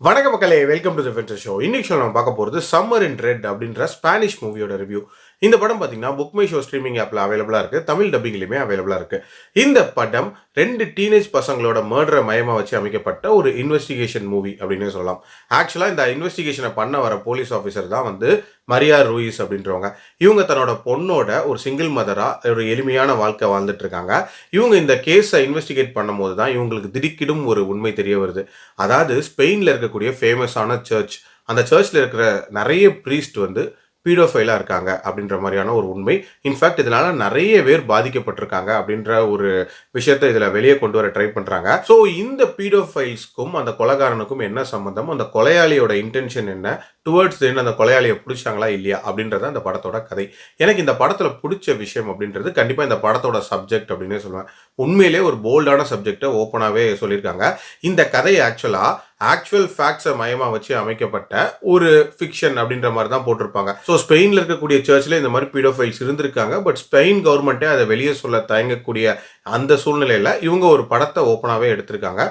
வணக்க மக்களே, welcome to the venter show. இன்னைக்கு ஷோ நம்ம பார்க்க போகிறது சம்மர் இன் ரெட் அப்படின்ற ஸ்பானிஷ் மூவியோட ரிவ்யூ. இந்த படம் பார்த்தீங்கன்னா புக் மை ஷோ ஸ்ட்ரீமிங் ஆப்பில் அவைலபிளாக இருக்குது. தமிழ் டப்பிங்லையுமே அவைலபிளாக இருக்குது. இந்த படம் 2 டீனேஜ் பசங்களோட மர்டரை மையமாக வச்சு அமைக்கப்பட்ட ஒரு இன்வெஸ்டிகேஷன் மூவி அப்படின்னு சொல்லலாம். ஆக்சுவலாக இந்த இன்வெஸ்டிகேஷனை பண்ண வர போலீஸ் ஆஃபீஸர் தான் வந்து மரியா ரூயிஸ் அப்படின்றவங்க. இவங்க தன்னோட பொண்ணோட ஒரு சிங்கிள் மதராக ஒரு எளிமையான வாழ்க்கை வாழ்ந்துட்டு இருக்காங்க. இவங்க இந்த கேஸை இன்வெஸ்டிகேட் பண்ணும்போது தான் இவங்களுக்கு திடுக்கிடும் ஒரு உண்மை தெரிய வருது. அதாவது ஸ்பெயினில் இருக்கக்கூடிய ஃபேமஸான சர்ச், அந்த சர்ச்சில் இருக்கிற நிறைய ப்ரீஸ்ட் வந்து பீடோஃபைலாக இருக்காங்க அப்படின்ற மாதிரியான ஒரு உண்மை. இன்ஃபேக்ட் இதனால நிறைய பேர் பாதிக்கப்பட்டிருக்காங்க அப்படின்ற ஒரு விஷயத்தை இதில் வெளியே கொண்டு வர ட்ரை பண்ணுறாங்க. ஸோ இந்த பீடோஃபைல்ஸ்க்கும் அந்த கொலைகாரனுக்கும் என்ன சம்பந்தம், அந்த கொலையாளியோட இன்டென்ஷன் என்ன, டுவர்ட்ஸ் தென் அந்த கொலையாளியை பிடிச்சாங்களா இல்லையா அப்படின்றத அந்த படத்தோட கதை. எனக்கு இந்த படத்தில் பிடிச்ச விஷயம் அப்படின்றது கண்டிப்பாக இந்த படத்தோட சப்ஜெக்ட் அப்படின்னே சொல்லுவேன். உண்மையிலே ஒரு போல்டான சப்ஜெக்டை ஓப்பனாகவே சொல்லியிருக்காங்க. இந்த கதை ஆக்சுவல் ஃபேக்ட்ஸை மையமாக வச்சு அமைக்கப்பட்ட ஒரு ஃபிக்ஷன் அப்படின்ற மாதிரி தான் போட்டிருப்பாங்க. ஸோ ஸ்பெயினில் இருக்கக்கூடிய சர்ச்சில் இந்த மாதிரி பீடோஃபைல்ஸ் இருந்திருக்காங்க. பட் ஸ்பெயின் கவர்மெண்ட்டே அதை வெளியே சொல்ல தயங்கக்கூடிய அந்த சூழ்நிலையில் இவங்க ஒரு படத்தை ஓப்பனாகவே எடுத்திருக்காங்க.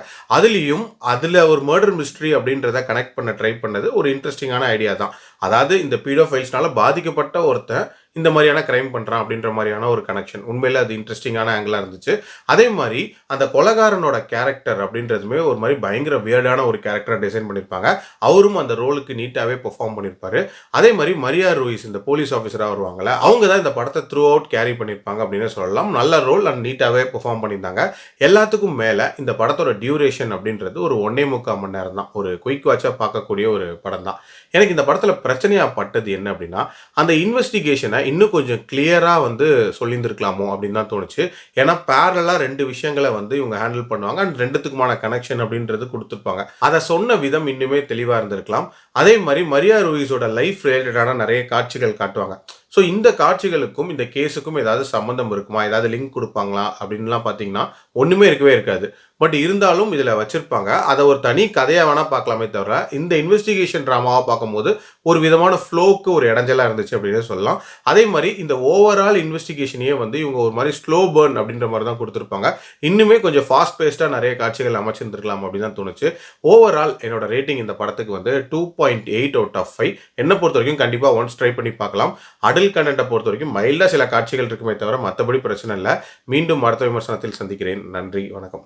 அதில் ஒரு மர்டர் மிஸ்ட்ரி அப்படின்றத கனெக்ட் பண்ண ட்ரை பண்ணது ஒரு இன்ட்ரெஸ்டிங்கான ஐடியா தான். அதாவது இந்த பீடோஃபைல்ஸ்னால பாதிக்கப்பட்ட ஒருத்தன் இந்த மாதிரியான கிரைம் பண்ணுறான் அப்படின்ற மாதிரியான ஒரு கனெக்ஷன். உண்மையில் அது இன்ட்ரெஸ்டிங்கான ஆங்கிளாக இருந்துச்சு. அதே மாதிரி அந்த கொலைகாரனோட கேரக்டர் அப்படின்றதுமே ஒரு மாதிரி பயங்கர வியர்டான ஒரு கேரக்டரை டிசைன் பண்ணியிருப்பாங்க. அவரும் அந்த ரோலுக்கு நீட்டாகவே பெர்ஃபார்ம் பண்ணியிருப்பாரு. அதே மாதிரி மரியா ரூயிஸ் இந்த போலீஸ் ஆஃபீஸராக வருவாங்கள்ல, அவங்க தான் இந்த படத்தை த்ரூ அவுட் கேரி பண்ணியிருப்பாங்க அப்படின்னு சொல்லலாம். நல்ல ரோல் அண்ட் நீட்டாகவே பெர்ஃபார்ம் பண்ணியிருந்தாங்க. எல்லாத்துக்கும் மேலே இந்த படத்தோட டியூரேஷன் அப்படின்றது ஒரு 1.25 மணி நேரம் தான். ஒரு குயிக் வாட்சாக பார்க்கக்கூடிய ஒரு படம் தான். எனக்கு இந்த படத்தில் பிரச்சனையாக பட்டது என்ன அப்படின்னா, அந்த இன்வெஸ்டிகேஷனை இன்னும் கொஞ்சம் கிளியராக வந்து சொல்லியிருந்துருக்கலாமோ அப்படின்னு தான் தோணுச்சு. ஏன்னா பேரலாக 2 விஷயங்களை வந்து இவங்க ஹேண்டில் பண்ணுவாங்க அண்ட் 2த்துக்குமான கனெக்ஷன் அப்படின்றது கொடுத்துருப்பாங்க. அதை சொன்ன விதம் இன்னுமே தெளிவாக இருந்திருக்கலாம். அதே மாதிரி மரியா ரூயிஸோட லைஃப் ரிலேட்டடான நிறைய காட்சிகள் காட்டுவாங்க. ஸோ இந்த காட்சிகளுக்கும் இந்த கேஸுக்கும் ஏதாவது சம்மந்தம் இருக்குமா, ஏதாவது லிங்க் கொடுப்பாங்களா அப்படின்லாம் பார்த்தீங்கன்னா ஒன்றுமே இருக்கவே இருக்காது. பட் இருந்தாலும் இதில் வச்சுருப்பாங்க. அதை ஒரு தனி கதையாக வேணால் பார்க்கலாமே தவிர இந்த இன்வெஸ்டிகேஷன் ட்ராமாவாக பார்க்கும்போது ஒரு விதமான ஃப்ளோக்கு ஒரு இடைஞ்சலாக இருந்துச்சு அப்படின்னு சொல்லலாம். அதே மாதிரி இந்த ஓவரால் இன்வெஸ்டிகேஷனையே வந்து இவங்க ஒரு மாதிரி ஸ்லோ பர்ன் அப்படின்ற மாதிரி தான் கொடுத்துருப்பாங்க. இன்னுமே கொஞ்சம் ஃபாஸ்ட் பேஸ்டாக நிறைய காட்சிகள் அமைச்சிருந்துருக்கலாம் அப்படின்னு தான் தோணுச்சு. ஓவரால் என்னோட ரேட்டிங் இந்த படத்துக்கு வந்து 2.8 அவுட் ஆஃப் 5. என்னை பொறுத்த வரைக்கும் கண்டிப்பாக ஒன்ஸ் ட்ரை பண்ணி பார்க்கலாம். அடல்ட் கண்டென்ட்டை பொறுத்த வரைக்கும் மைல்டாக சில காட்சிகள் இருக்குமே தவிர மற்றபடி பிரச்சனை இல்லை. மீண்டும் அடுத்த விமர்சனத்தில் சந்திக்கிறேன். நன்றி, வணக்கம்.